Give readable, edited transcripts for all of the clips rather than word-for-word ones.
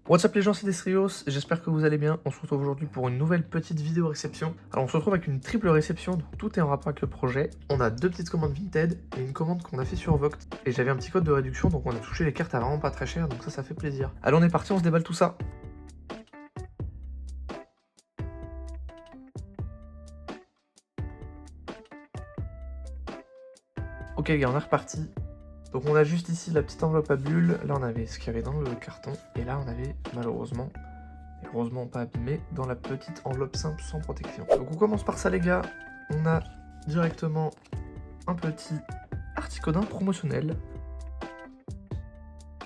What's up les gens, c'est Destrios, j'espère que vous allez bien. On se retrouve aujourd'hui pour une nouvelle petite vidéo réception. Alors on se retrouve avec une triple réception, donc tout est en rapport avec le projet. On a deux petites commandes Vinted et une commande qu'on a fait sur Voct. Et j'avais un petit code de réduction, donc on a touché les cartes à vraiment pas très cher, donc ça fait plaisir. Allez, on est parti, on se déballe tout ça. Ok les gars, on est reparti. Donc on a juste ici la petite enveloppe à bulles, là on avait ce qu'il y avait dans le carton, et là on avait malheureusement, et heureusement pas abîmé, dans la petite enveloppe simple sans protection. Donc on commence par ça les gars, on a directement un petit articodin promotionnel.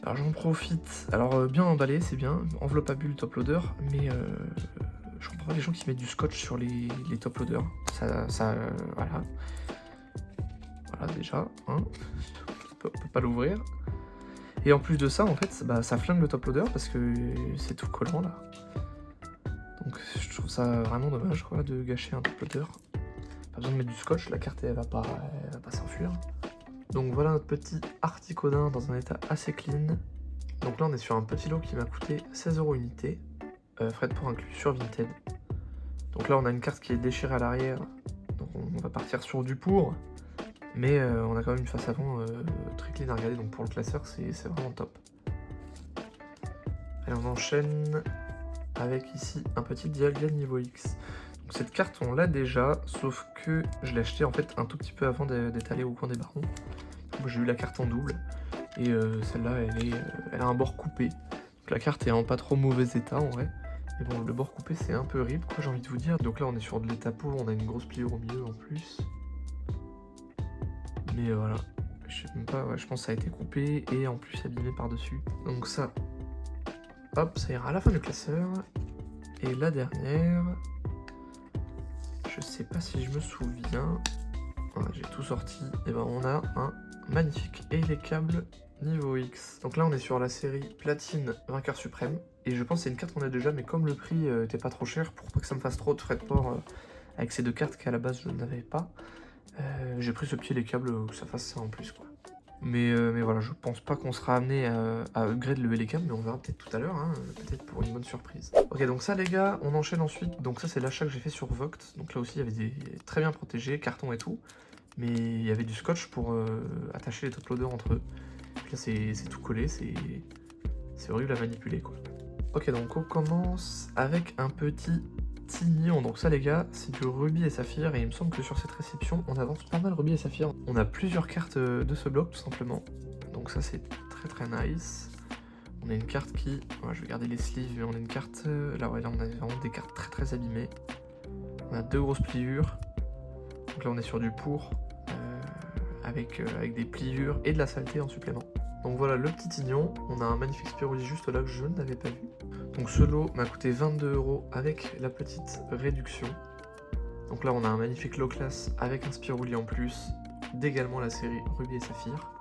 Alors j'en profite, alors bien emballé c'est bien, enveloppe à bulles top loader, mais je comprends pas les gens qui mettent du scotch sur les top loaders, voilà. Voilà déjà, hein. On peut pas l'ouvrir. Et en plus de ça, en fait, bah, ça flingue le top loader parce que c'est tout collant là. Donc je trouve ça vraiment dommage quoi, de gâcher un top loader. Pas besoin de mettre du scotch, la carte elle va pas s'enfuir. Donc voilà notre petit articodin dans un état assez clean. Donc là on est sur un petit lot qui m'a coûté 16€ unité, frais de port inclus sur Vinted. Donc là on a une carte qui est déchirée à l'arrière, donc on va partir sur du pour. Mais on a quand même une face avant très clean à regarder, donc pour le classeur c'est vraiment top. Et on enchaîne avec ici un petit Dialga niveau X. Donc cette carte on l'a déjà, sauf que je l'ai acheté en fait un tout petit peu avant d'être allé au coin des barons. J'ai eu la carte en double, et celle-là elle a un bord coupé. Donc la carte est en pas trop mauvais état en vrai. Mais bon, le bord coupé c'est un peu rip quoi, j'ai envie de vous dire. Donc là on est sur de l'état pour, on a une grosse pliure au milieu en plus. Mais voilà, je sais même pas, ouais, je pense que ça a été coupé et en plus abîmé par-dessus. Donc ça, hop, ça ira à la fin du classeur. Et la dernière, je sais pas si je me souviens, voilà, j'ai tout sorti. Et ben on a un magnifique et les câbles niveau X. Donc là on est sur la série Platine Vainqueur Suprême. Et je pense que c'est une carte qu'on a déjà, mais comme le prix était pas trop cher, pour pas que ça me fasse trop de frais de port avec ces deux cartes qu'à la base je n'avais pas, j'ai pris ce petit les câbles que ça fasse ça en plus quoi. Mais voilà, je pense pas qu'on sera amené à upgrade le les câbles, mais on verra peut-être tout à l'heure, hein, peut-être pour une bonne surprise. Ok, donc ça les gars, on enchaîne ensuite. Donc ça c'est l'achat que j'ai fait sur Voct. Donc là aussi il y avait des très bien protégés, carton et tout. Mais il y avait du scotch pour attacher les top loaders entre eux. Donc là c'est tout collé, c'est horrible à manipuler quoi. Ok, donc on commence avec un petit Tignon. Donc ça les gars, c'est du rubis et saphir, et il me semble que sur cette réception, on avance pas mal rubis et saphir. On a plusieurs cartes de ce bloc tout simplement. Donc ça c'est très nice. On a une carte qui, ouais, je vais garder les sleeves, mais on a une carte, là ouais, là on a vraiment des cartes très abîmées. On a deux grosses pliures. Donc là on est sur du pour, avec des pliures et de la saleté en supplément. Donc voilà le petit Tignon, on a un magnifique Spirulli juste là que je n'avais pas vu. Donc ce lot m'a coûté 22€ avec la petite réduction. Donc là on a un magnifique low class avec un Spirulli en plus, d'également la série Rubis et Saphir.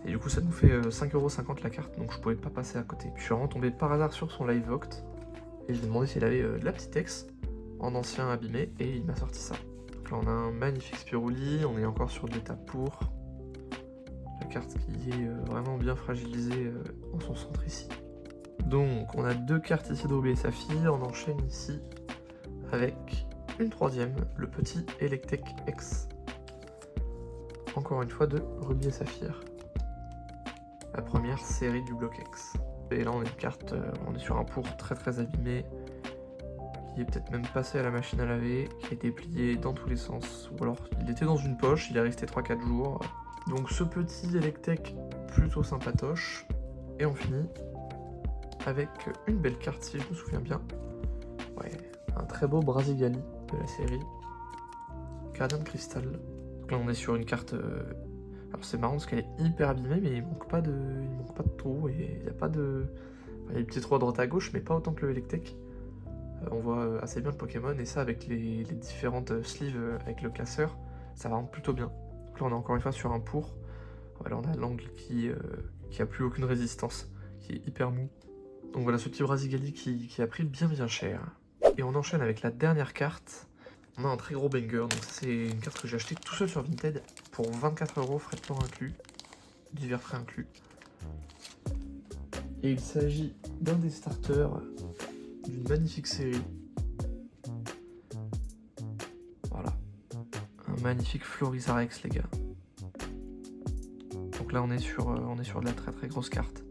Et du coup ça nous fait 5,50€ la carte, donc je pouvais pas passer à côté. Je suis vraiment tombé par hasard sur son live Voct, et je lui ai demandé s'il avait de la petite ex en ancien abîmé, et il m'a sorti ça. Donc là on a un magnifique Spirulli, on est encore sur de l'état pour. La carte qui est vraiment bien fragilisée en son centre ici. Donc on a deux cartes ici de Rubis et Saphir, on enchaîne ici avec une troisième, le petit Electek X. Encore une fois de Rubis et Saphir. La première série du bloc X. Et là on a une carte, on est sur un pour très abîmé, qui est peut-être même passé à la machine à laver, qui a été plié dans tous les sens. Ou alors il était dans une poche, il est resté 3-4 jours. Donc ce petit Electek plutôt sympatoche. Et on finit avec une belle carte si je me souviens bien. Ouais, un très beau Brasigali de la série. Gardien de cristal. Donc là on est sur une carte... Alors c'est marrant parce qu'elle est hyper abîmée, mais il manque pas de trous et il n'y a pas de... Enfin, il y a des petits trous à droite à gauche, mais pas autant que le Electek. On voit assez bien le Pokémon, et ça avec les différentes sleeves avec le classeur, ça va rendre plutôt bien. Donc là on est encore une fois sur un pour. Voilà, on a l'angle qui a plus aucune résistance, qui est hyper mou. Donc voilà ce petit Brasigali qui a pris bien cher. Et on enchaîne avec la dernière carte. On a un très gros banger, donc ça c'est une carte que j'ai acheté tout seul sur Vinted pour 24€, frais de port inclus, divers frais inclus. Et il s'agit d'un des starters d'une magnifique série. Voilà. Un magnifique Florisarex, les gars. Donc là, on est sur de la très très grosse carte.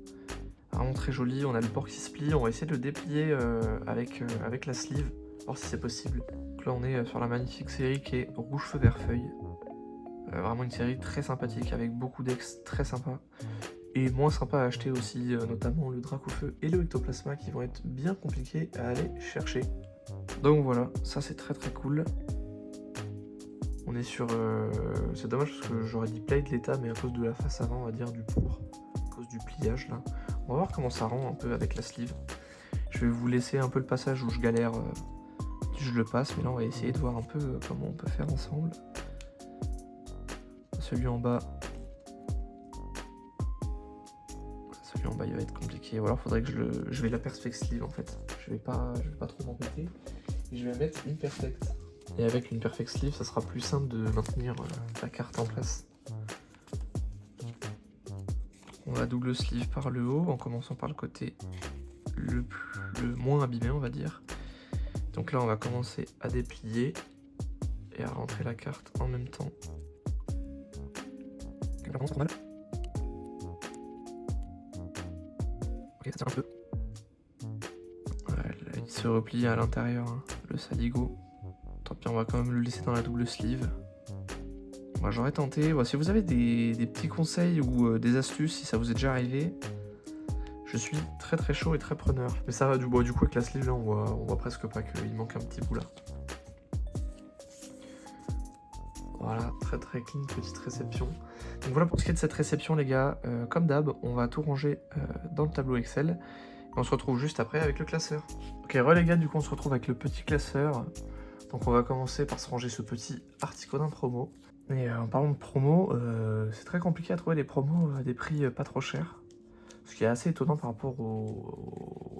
Vraiment très joli. On a le port qui se plie. On va essayer de le déplier avec la sleeve, voir si c'est possible. Donc là, on est sur la magnifique série qui est Rouge Feu Vert Feuille. Vraiment une série très sympathique avec beaucoup d'ex très sympas. Et moins sympa à acheter aussi, notamment le Dracofeu et le Ectoplasma qui vont être bien compliqués à aller chercher. Donc voilà, ça c'est très très cool. On est sur... c'est dommage parce que j'aurais dit play de l'état, mais à cause de la face avant, on va dire du pour, à cause du pliage là. On va voir comment ça rend un peu avec la sleeve. Je vais vous laisser un peu le passage où je galère, je le passe, mais là on va essayer de voir un peu comment on peut faire ensemble. Celui en bas... Celui en bas il va être compliqué, ou alors faudrait que je vais la perfect sleeve en fait. Je vais pas trop m'embêter. Et je vais mettre une perfect. Et avec une perfect sleeve, ça sera plus simple de maintenir la carte en place. On va double sleeve par le haut, en commençant par le côté le moins abîmé, on va dire. Donc là, on va commencer à déplier et à rentrer la carte en même temps. Là, on mal. Ok, ça tient un peu. Ouais, là, il se replie à l'intérieur, hein, le saligo. Tant pis, on va quand même le laisser dans la double sleeve. Moi, j'aurais tenté. Bon, si vous avez des petits conseils ou des astuces, si ça vous est déjà arrivé, je suis très très chaud et très preneur. Mais ça va du coup avec la sleeve là, on voit presque pas qu'il manque un petit bout là. Voilà, très très clean, petite réception. Donc voilà pour ce qui est de cette réception les gars. Comme d'hab, on va tout ranger dans le tableau Excel. Et on se retrouve juste après avec le classeur. Ok, les gars, du coup on se retrouve avec le petit classeur. Donc on va commencer par se ranger ce petit Articodin promo. Et en parlant de promo, c'est très compliqué à trouver des promos à des prix pas trop chers. Ce qui est assez étonnant par rapport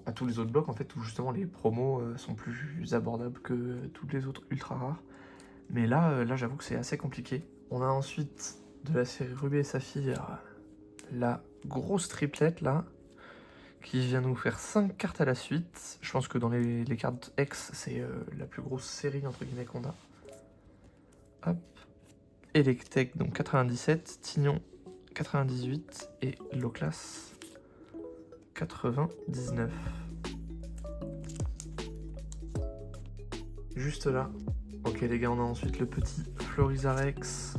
à tous les autres blocs en fait, où justement les promos sont plus abordables que tous les autres ultra rares. Mais là j'avoue que c'est assez compliqué. On a ensuite de la série Rubis et Saphir, la grosse triplette là, qui vient nous faire 5 cartes à la suite. Je pense que dans les cartes X, c'est la plus grosse série entre guillemets qu'on a. Hop. Electek, donc 97, Tignon 98 et Loclas 99. Juste là. Ok les gars, on a ensuite le petit Florisarex,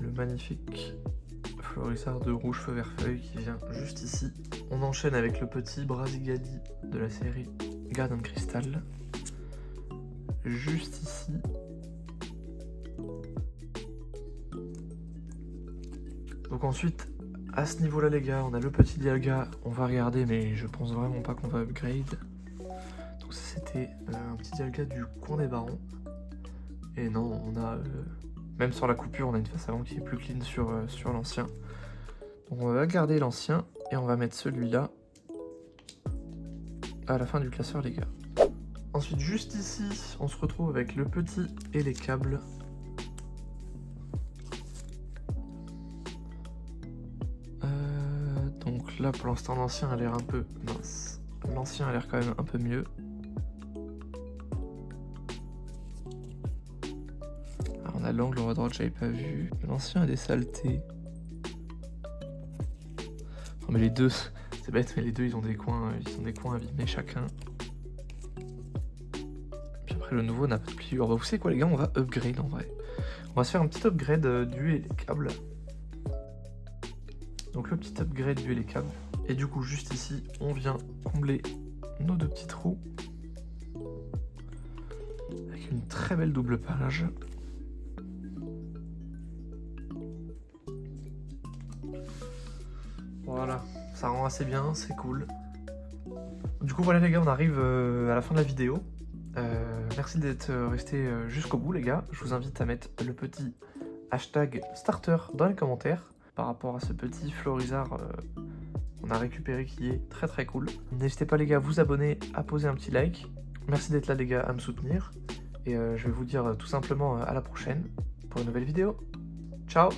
le magnifique Florisard de Rouge Feu Vert Feuille qui vient juste ici. On enchaîne avec le petit Brasigali de la série Garden Crystal, juste ici. Donc ensuite, à ce niveau-là les gars, on a le petit Dialga, on va regarder, mais je pense vraiment pas qu'on va upgrade. Donc ça c'était un petit Dialga du coin des barons. Et non, on a, même sur la coupure, on a une face avant qui est plus clean sur l'ancien. Donc on va garder l'ancien et on va mettre celui-là à la fin du classeur les gars. Ensuite juste ici, on se retrouve avec le petit et les câbles. Donc là pour l'instant l'ancien a l'air un peu mince. L'ancien a l'air quand même un peu mieux. Alors on a l'angle en haut à droite, j'avais pas vu. L'ancien a des saletés. Non mais les deux, c'est bête, mais les deux ils ont des coins abîmés chacun. Puis après le nouveau n'a pas de pliure. Bah, vous savez quoi les gars, on va upgrade en vrai. On va se faire un petit upgrade du et les câbles. Donc le petit upgrade du et les câbles. Et du coup juste ici, on vient combler nos deux petits trous. Avec une très belle double page. Voilà, ça rend assez bien, c'est cool. Du coup voilà les gars, on arrive à la fin de la vidéo. Merci d'être resté jusqu'au bout les gars. Je vous invite à mettre le petit hashtag starter dans les commentaires par rapport à ce petit Florizard qu'on a récupéré qui est très très cool. N'hésitez pas les gars à vous abonner, à poser un petit like. Merci d'être là les gars, à me soutenir. Et je vais vous dire tout simplement à la prochaine pour une nouvelle vidéo. Ciao!